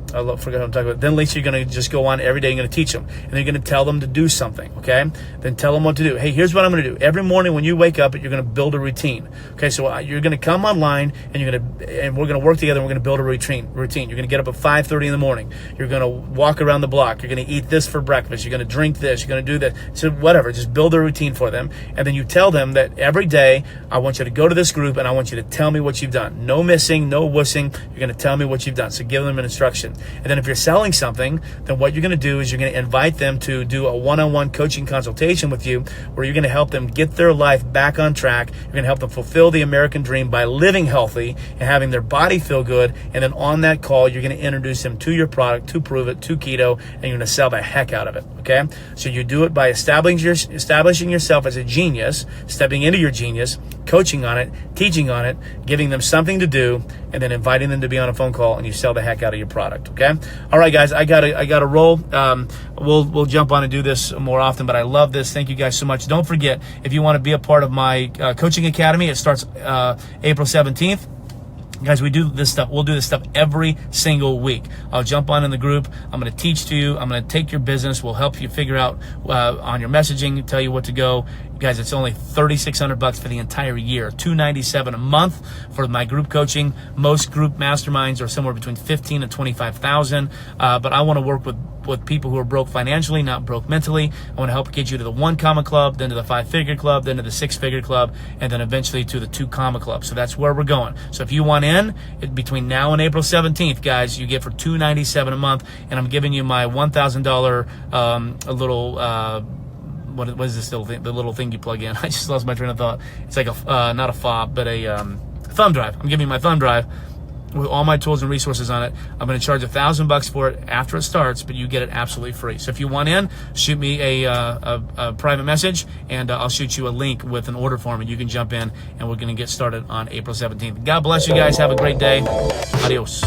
I forgot what I'm talking about. Then, Lisa, you're going to just go on every day. You're going to teach them, and you're going to tell them to do something. Okay? Then tell them what to do. Hey, here's what I'm going to do. Every morning when you wake up, you're going to build a routine. Okay? So you're going to come online, and we're going to work together. And we're going to build a routine. You're going to get up at 5:30 in the morning. You're going to walk around the block. You're going to eat this for breakfast. You're going to drink this. You're going to do that. So whatever. Just build a routine for them, and then you tell them that every day I want you to go to this group, and I want you to tell me what you've done. No missing, no wussing. You're going to tell me what you've done. So give them an instruction. And then if you're selling something, then what you're going to do is you're going to invite them to do a one-on-one coaching consultation with you, where you're going to help them get their life back on track. You're going to help them fulfill the American dream by living healthy and having their body feel good. And then on that call, you're going to introduce them to your product, to Prove It, to Keto, and you're going to sell the heck out of it. Okay? So you do it by establishing yourself as a genius, stepping into your genius, coaching on it, teaching on it, giving them something to do, and then inviting them to be on a phone call, and you sell the heck out of your product. Okay? All right, guys, I gotta roll. We'll jump on and do this more often, but I love this. Thank you guys so much. Don't forget, if you want to be a part of my coaching academy, it starts April 17th. Guys, we do this stuff. We'll do this stuff every single week. I'll jump on in the group. I'm going to teach to you. I'm going to take your business. We'll help you figure out on your messaging, tell you what to go. Guys, it's only $3,600 for the entire year, $297 a month for my group coaching. Most group masterminds are somewhere between $15,000 and $25,000. But I want to work with people who are broke financially, not broke mentally. I want to help get you to the 1 comma club, then to the 5-figure club, then to the 6-figure club, and then eventually to the 2 comma club. So that's where we're going. So if you want in, between now and April 17th, guys, you get for $297 a month, and I'm giving you my $1,000 a little. What is this little thing? The little thing you plug in. I just lost my train of thought. It's like not a fob, but a thumb drive. I'm giving you my thumb drive. with all my tools and resources on it. I'm going to charge $1,000 for it after it starts, but you get it absolutely free. So if you want in, shoot me a private message, and I'll shoot you a link with an order form, and you can jump in, and we're going to get started on April 17th. God bless you guys. Have a great day. Adios.